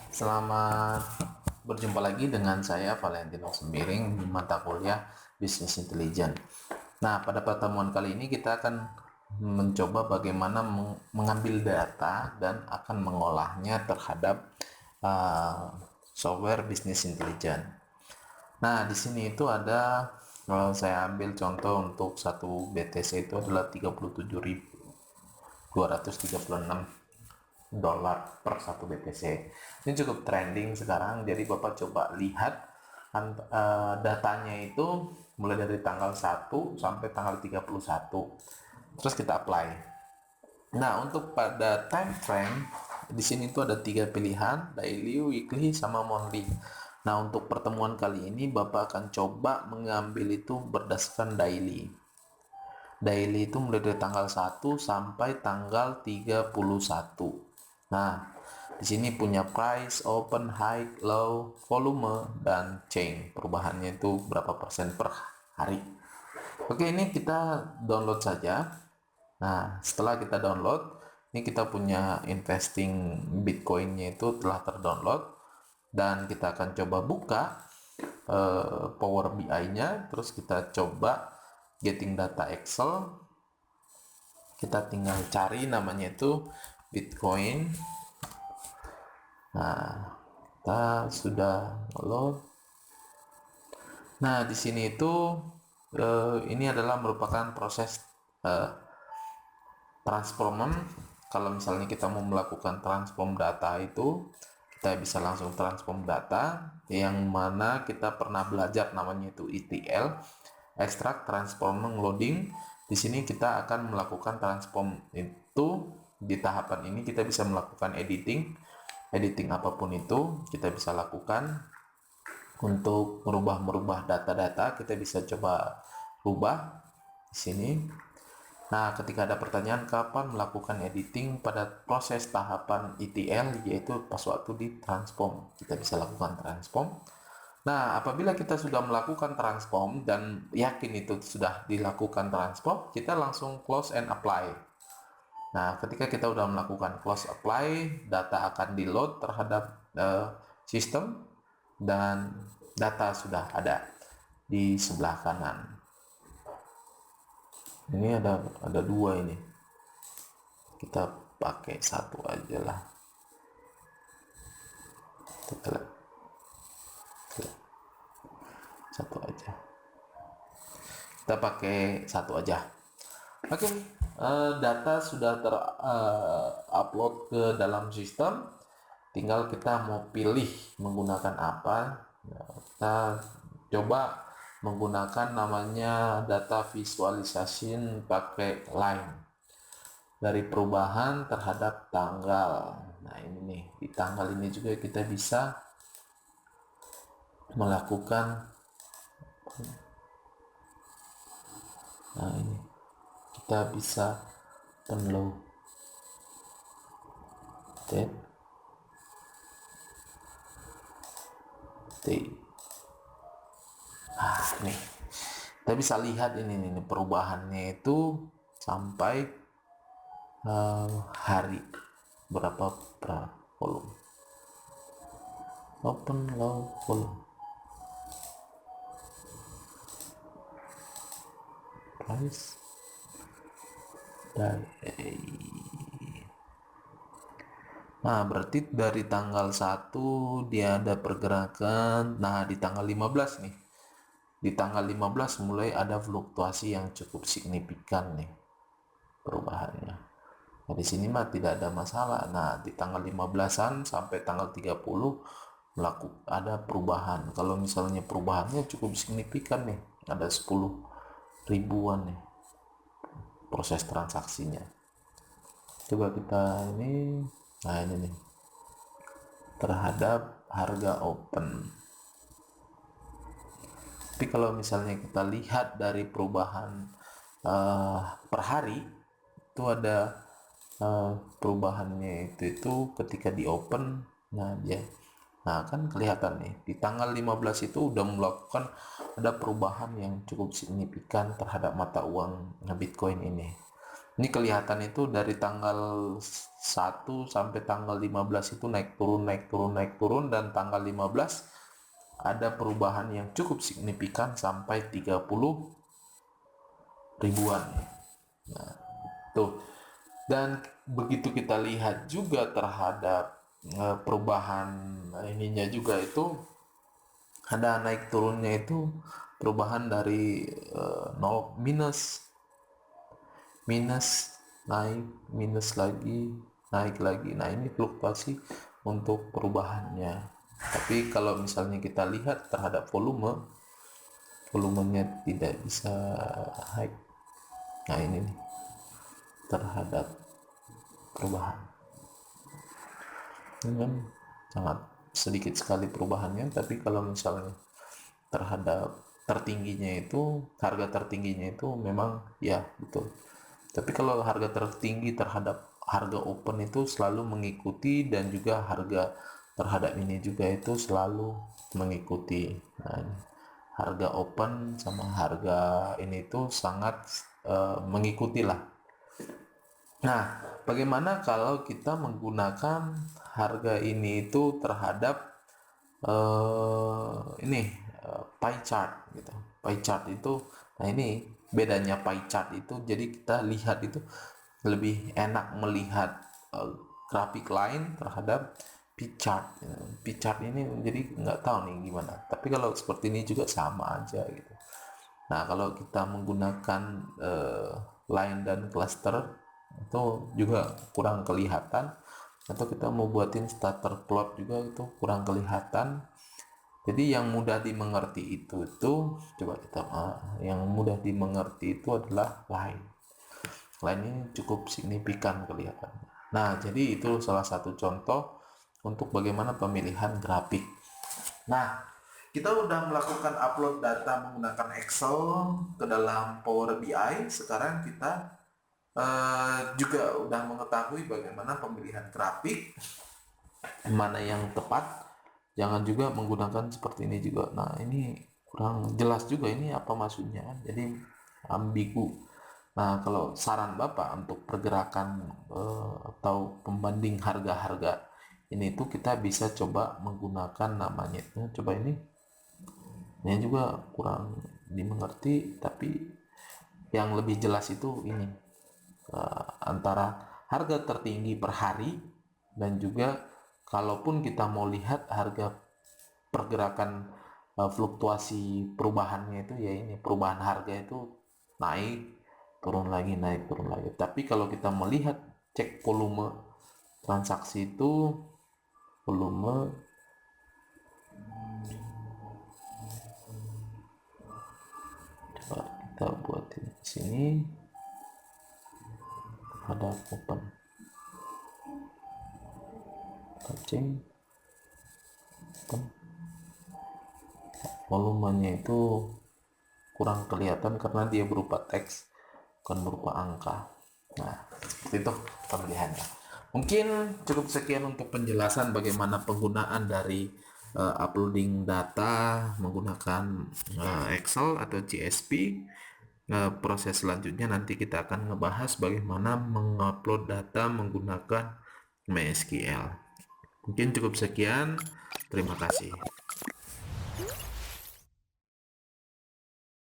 Selamat berjumpa lagi dengan saya Valentino Sembiring di mata kuliah Bisnis Intelligence. Nah, pada pertemuan kali ini kita akan mencoba bagaimana mengambil data dan akan mengolahnya terhadap software Bisnis Intelligence. Nah, di sini itu ada, kalau saya ambil contoh untuk satu BTC itu adalah 37.236 dolar per satu BTC. Ini cukup trending sekarang, jadi Bapak coba lihat datanya itu mulai dari tanggal 1 sampai tanggal 31. Terus kita apply. Nah, untuk pada time frame di sini tuh ada tiga pilihan, daily, weekly, sama monthly. Nah, untuk pertemuan kali ini Bapak akan coba mengambil itu berdasarkan daily. Daily itu mulai dari tanggal 1 sampai tanggal 31. Nah, di sini punya price, open, high, low, volume, dan chain. Perubahannya itu berapa persen per hari. Oke, ini kita download saja. Nah, setelah kita download, ini kita punya investing Bitcoin-nya itu telah terdownload. Dan kita akan coba buka Power BI-nya, terus kita coba getting data Excel. Kita tinggal cari namanya itu Bitcoin. Nah, kita sudah load. Nah, di sini itu ini adalah merupakan proses transformer. Kalau misalnya kita mau melakukan transform data itu, kita bisa langsung transform data, yang mana kita pernah belajar namanya itu ETL, extract, transform, loading. Di sini kita akan melakukan transform itu. Di tahapan ini kita bisa melakukan editing apapun itu kita bisa lakukan. Untuk merubah data-data kita bisa coba rubah di sini. Nah, ketika ada pertanyaan kapan melakukan editing pada proses tahapan ETL, yaitu pas waktu di transform, kita bisa lakukan transform. Nah, apabila kita sudah melakukan transform dan yakin itu sudah dilakukan transform, kita langsung close and apply. Nah, ketika kita sudah melakukan close apply, data akan di load terhadap sistem dan data sudah ada di sebelah kanan. Ini ada dua ini. Kita pakai satu aja lah. Kita lihat. Satu aja. Kita pakai satu aja. Oke, data sudah terupload ke dalam sistem. Tinggal kita mau pilih menggunakan apa. Nah, kita coba menggunakan namanya data visualization pakai line dari perubahan terhadap tanggal. Nah, ini nih, di tanggal ini juga kita bisa melakukan. Nah, ini kita bisa download nih kita bisa lihat ini perubahannya itu sampai hari berapa per volume, open, low, volume, price, dan nah, berarti dari tanggal 1 dia ada pergerakan. Nah, di tanggal 15 nih. Di tanggal 15 mulai ada fluktuasi yang cukup signifikan nih perubahannya. Nah, di sini mah tidak ada masalah. Nah, di tanggal 15-an sampai tanggal 30 ada perubahan. Kalau misalnya perubahannya cukup signifikan nih, ada 10 ribuan nih proses transaksinya. Coba kita ini, nah ini nih, terhadap harga open. Tapi kalau misalnya kita lihat dari perubahan per hari, itu ada perubahannya itu ketika di open. Nah kan kelihatan nih di tanggal 15 itu udah melakukan ada perubahan yang cukup signifikan terhadap mata uang Bitcoin ini. Ini kelihatan itu dari tanggal 1 sampai tanggal 15 itu naik turun, naik turun, naik turun, dan tanggal 15 ada perubahan yang cukup signifikan sampai 30 ribuan. Nah, tuh. Dan begitu kita lihat juga terhadap perubahan ininya juga itu ada naik turunnya itu perubahan dari 0 minus minus naik minus lagi naik lagi. Nah, ini fluktuasi untuk perubahannya. Tapi kalau misalnya kita lihat terhadap volumenya tidak bisa high. Nah, ini nih terhadap perubahan ini kan sangat sedikit sekali perubahannya. Tapi kalau misalnya terhadap tertingginya itu, harga tertingginya itu memang ya betul. Tapi kalau harga tertinggi terhadap harga open itu selalu mengikuti, dan juga harga terhadap ini juga itu selalu mengikuti. Nah, harga open sama harga ini tuh sangat mengikuti lah. Nah, bagaimana kalau kita menggunakan harga ini itu terhadap pie chart gitu. Pie chart itu, nah ini bedanya pie chart itu, jadi kita lihat itu lebih enak melihat grafik lain terhadap pie chart. Pie chart ini jadi nggak tahu nih gimana, tapi kalau seperti ini juga sama aja gitu. Nah, kalau kita menggunakan line dan cluster itu juga kurang kelihatan, atau kita mau buatin starter plot juga itu kurang kelihatan. Jadi yang mudah dimengerti itu coba kita yang mudah dimengerti itu adalah line. Line ini cukup signifikan kelihatannya. Nah, jadi itu salah satu contoh untuk bagaimana pemilihan grafik. Nah, kita udah melakukan upload data menggunakan Excel ke dalam Power BI. Sekarang kita juga udah mengetahui bagaimana pemilihan grafik, mana yang tepat. Jangan juga menggunakan seperti ini juga. Nah, ini kurang jelas juga ini apa maksudnya, jadi ambigu. Nah, kalau saran Bapak untuk pergerakan atau pembanding harga-harga ini tuh kita bisa coba menggunakan namanya itu, coba ini juga kurang dimengerti, tapi yang lebih jelas itu ini antara harga tertinggi per hari, dan juga kalaupun kita mau lihat harga pergerakan fluktuasi perubahannya itu ya ini perubahan harga itu naik turun lagi, naik turun lagi. Tapi kalau kita melihat cek volume transaksi itu, volume coba kita buatin di sini, ada open touching open, volumenya itu kurang kelihatan karena dia berupa teks bukan berupa angka. Nah, seperti itu pemilihannya. Mungkin cukup sekian untuk penjelasan bagaimana penggunaan dari uploading data menggunakan Excel atau CSV. Proses selanjutnya nanti kita akan ngebahas bagaimana mengupload data menggunakan MySQL. Mungkin cukup sekian. Terima kasih.